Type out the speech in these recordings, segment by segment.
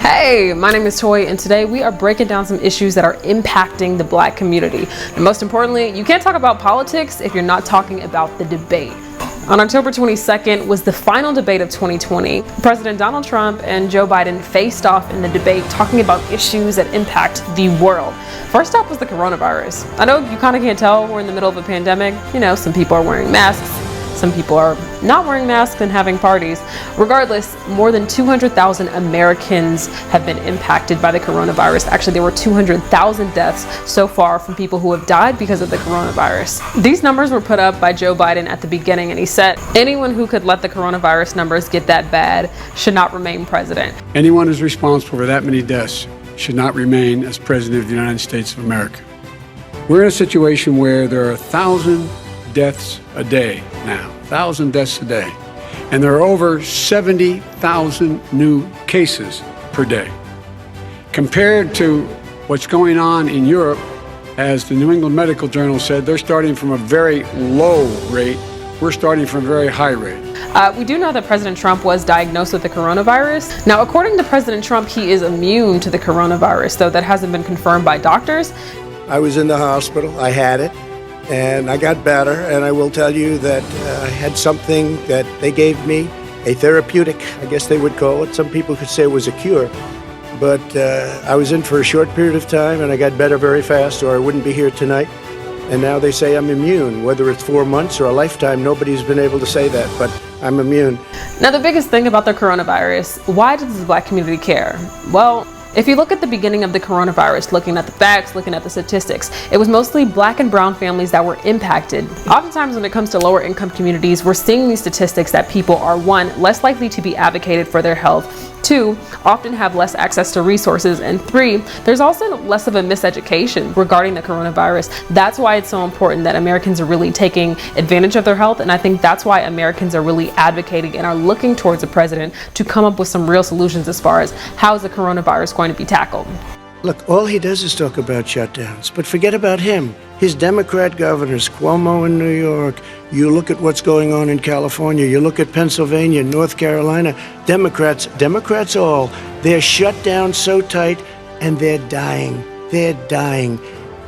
Hey, my name is Toi, and today we are breaking down some issues that are impacting the Black community. And most importantly, you can't talk about politics if you're not talking about the debate. On October 22nd was the final debate of 2020. President Donald Trump and Joe Biden faced off in the debate talking about issues that impact the world. First up was the coronavirus. I know you kind of can't tell we're in the middle of a pandemic. You know, some people are wearing masks. Some people are not wearing masks and having parties. Regardless, more than 200,000 Americans have been impacted by the coronavirus. Actually, there were 200,000 deaths so far from people who have died because of the coronavirus. These numbers were put up by Joe Biden at the beginning, and he said anyone who could let the coronavirus numbers get that bad should not remain president. Anyone who's responsible for that many deaths should not remain as president of the United States of America. We're in a situation where there are 1,000 deaths a day now, 1,000 deaths a day. And there are over 70,000 new cases per day. Compared to what's going on in Europe, as the New England Medical Journal said, they're starting from a very low rate. We're starting from a very high rate. We do know that President Trump was diagnosed with the coronavirus. Now, according to President Trump, he is immune to the coronavirus, though that hasn't been confirmed by doctors. I was in the hospital, I had it, and I got better, and I will tell you that I had something that they gave me, a therapeutic, I guess they would call it. Some people could say it was a cure, but I was in for a short period of time, and I got better very fast, or I wouldn't be here tonight. And now they say I'm immune. Whether it's 4 months or a lifetime, nobody's been able to say that, but I'm immune. Now, the biggest thing about the coronavirus, why does the Black community care? Well, if you look at the beginning of the coronavirus, looking at the facts, looking at the statistics, it was mostly Black and brown families that were impacted. Oftentimes when it comes to lower income communities, we're seeing these statistics that people are, one, less likely to be advocated for their health, two, often have less access to resources, and three, there's also less of a miseducation regarding the coronavirus. That's why it's so important that Americans are really taking advantage of their health, and I think that's why Americans are really advocating and are looking towards the president to come up with some real solutions as far as how is the coronavirus going to be tackled. Look, all he does is talk about shutdowns, but forget about him. His Democrat governors, Cuomo in New York, you look at what's going on in California, you look at Pennsylvania, North Carolina, Democrats all, they're shut down so tight and they're dying.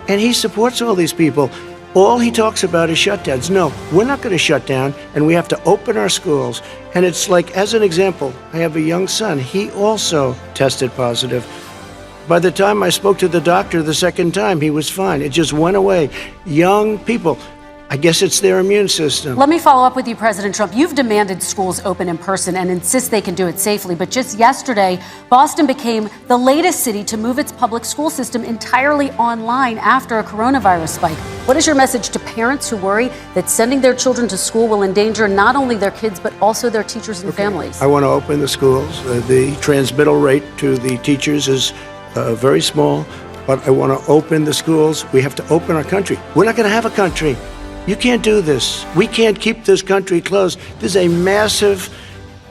And he supports all these people. All he talks about is shutdowns. No, we're not going to shut down, and we have to open our schools. And it's like, as an example, I have a young son. He also tested positive. By the time I spoke to the doctor the second time, he was fine. It just went away. Young people, I guess it's their immune system. Let me follow up with you, President Trump. You've demanded schools open in person and insist they can do it safely. But just yesterday, Boston became the latest city to move its public school system entirely online after a coronavirus spike. What is your message to parents who worry that sending their children to school will endanger not only their kids, but also their teachers and families? I want to open the schools. The transmittal rate to the teachers is very small, but I want to open the schools. We have to open our country. We're not going to have a country. You can't do this. We can't keep this country closed. This is a massive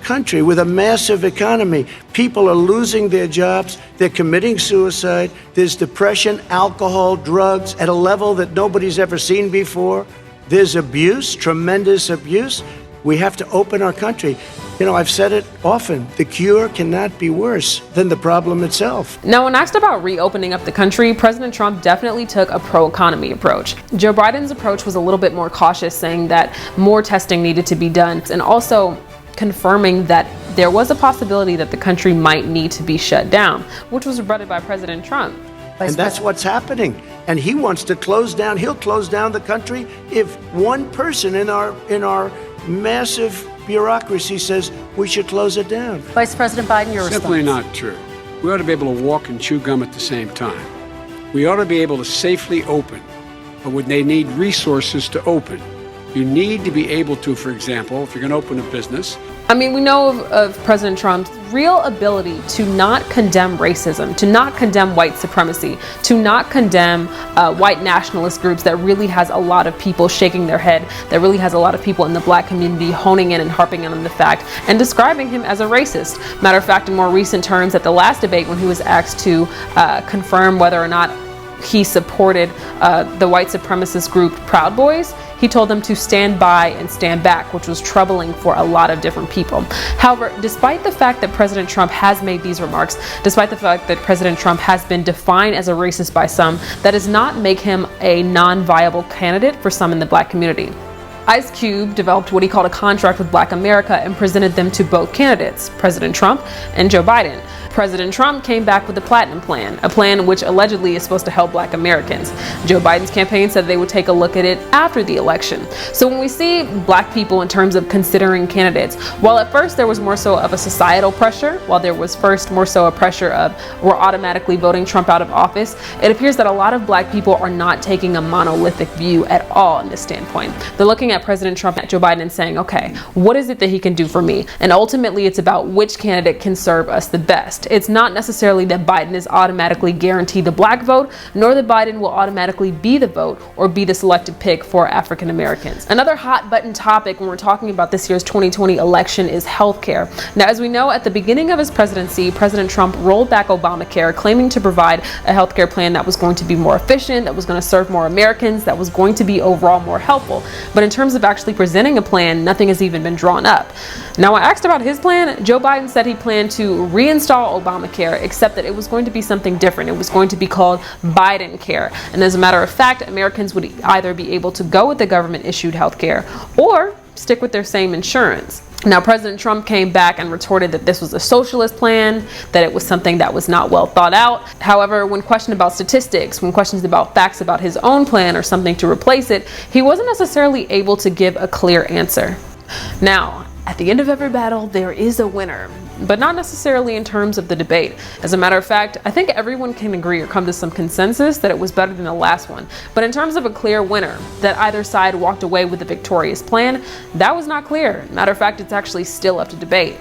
country with a massive economy. People are losing their jobs. They're committing suicide. There's depression, alcohol, drugs at a level that nobody's ever seen before. There's abuse, tremendous abuse. We have to open our country. You know, I've said it often, the cure cannot be worse than the problem itself. Now, when asked about reopening up the country, President Trump definitely took a pro-economy approach. Joe Biden's approach was a little bit more cautious, saying that more testing needed to be done, and also confirming that there was a possibility that the country might need to be shut down, which was rebutted by President Trump. And that's what's happening. And he wants to close down. He'll close down the country if one person in our massive bureaucracy says we should close it down. Vice President Biden, your response. Simply not true. We ought to be able to walk and chew gum at the same time. We ought to be able to safely open, but when they need resources to open. You need to be able to, for example, if you're going to open a business. I mean, we know of President Trump's real ability to not condemn racism, to not condemn white supremacy, to not condemn white nationalist groups that really has a lot of people shaking their head, that really has a lot of people in the Black community honing in and harping on the fact and describing him as a racist. Matter of fact, in more recent terms, at the last debate when he was asked to confirm whether or not he supported the white supremacist group Proud Boys, he told them to stand by and stand back, which was troubling for a lot of different people. However, despite the fact that President Trump has made these remarks, despite the fact that President Trump has been defined as a racist by some, that does not make him a non-viable candidate for some in the Black community. Ice Cube developed what he called a contract with Black America and presented them to both candidates, President Trump and Joe Biden. President Trump came back with the Platinum Plan, a plan which allegedly is supposed to help Black Americans. Joe Biden's campaign said they would take a look at it after the election. So when we see Black people in terms of considering candidates, while at first there was more so of a societal pressure, while there was first more so a pressure of we're automatically voting Trump out of office, it appears that a lot of Black people are not taking a monolithic view at all in this standpoint. They're looking at President Trump and Joe Biden and saying, okay, what is it that he can do for me? And ultimately it's about which candidate can serve us the best. It's not necessarily that Biden is automatically guaranteed the Black vote, nor that Biden will automatically be the vote or be the selected pick for African Americans. Another hot button topic when we're talking about this year's 2020 election is healthcare. Now, as we know, at the beginning of his presidency, President Trump rolled back Obamacare, claiming to provide a healthcare plan that was going to be more efficient, that was going to serve more Americans, that was going to be overall more helpful. But in terms of actually presenting a plan, nothing has even been drawn up. Now, I asked about his plan. Joe Biden said he planned to reinstall Obamacare, except that it was going to be something different. It was going to be called Biden Care. And as a matter of fact, Americans would either be able to go with the government-issued health care or stick with their same insurance. Now, President Trump came back and retorted that this was a socialist plan, that it was something that was not well thought out. However, when questioned about statistics, when questioned about facts about his own plan or something to replace it, he wasn't necessarily able to give a clear answer. Now, at the end of every battle, there is a winner, but not necessarily in terms of the debate. As a matter of fact, I think everyone can agree or come to some consensus that it was better than the last one. But in terms of a clear winner, that either side walked away with a victorious plan, that was not clear. Matter of fact, it's actually still up to debate.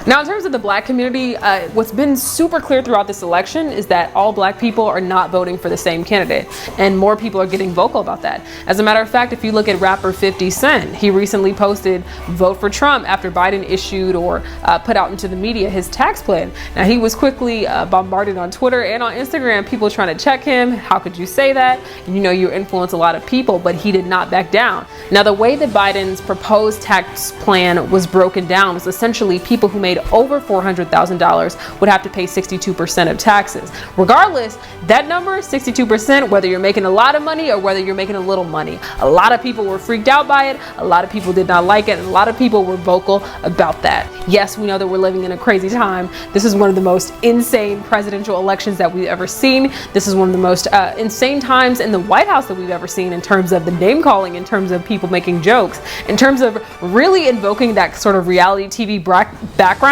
Now, in terms of the Black community, what's been super clear throughout this election is that all Black people are not voting for the same candidate, and more people are getting vocal about that. As a matter of fact, if you look at rapper 50 Cent, he recently posted "Vote for Trump" after Biden issued or put out into the media his tax plan. Now, he was quickly bombarded on Twitter and on Instagram, people trying to check him. How could you say that? You know, you influence a lot of people, but he did not back down. Now, the way that Biden's proposed tax plan was broken down was essentially people who made over $400,000 would have to pay 62% of taxes. Regardless, that number, 62%, whether you're making a lot of money or whether you're making a little money. A lot of people were freaked out by it. A lot of people did not like it. And a lot of people were vocal about that. Yes, we know that we're living in a crazy time. This is one of the most insane presidential elections that we've ever seen. This is one of the most insane times in the White House that we've ever seen in terms of the name calling, in terms of people making jokes, in terms of really invoking that sort of reality TV background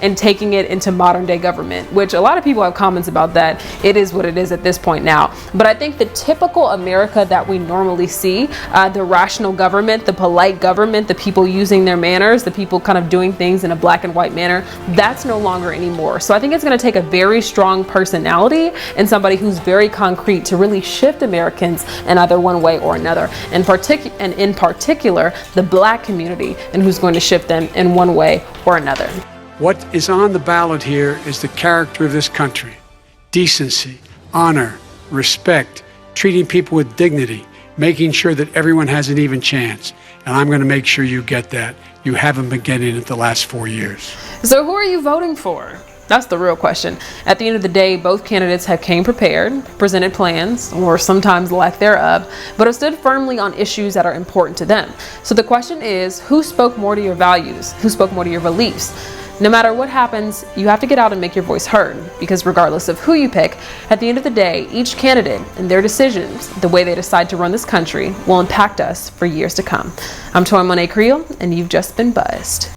and taking it into modern day government, which a lot of people have comments about that. It is what it is at this point now. But I think the typical America that we normally see, the rational government, the polite government, the people using their manners, the people kind of doing things in a black and white manner, that's no longer anymore. So I think it's going to take a very strong personality and somebody who's very concrete to really shift Americans in either one way or another, and in particular the Black community, and who's going to shift them in one way or another. What is on the ballot here is the character of this country: decency, honor, respect, treating people with dignity, making sure that everyone has an even chance. And I'm going to make sure you get that. You haven't been getting it the last 4 years. So who are you voting for? That's the real question. At the end of the day, both candidates have came prepared, presented plans, or sometimes lack thereof, but have stood firmly on issues that are important to them. So the question is, who spoke more to your values? Who spoke more to your beliefs? No matter what happens, you have to get out and make your voice heard, because regardless of who you pick, at the end of the day, each candidate and their decisions, the way they decide to run this country, will impact us for years to come. I'm Toi Monet Creel, and you've just been buzzed.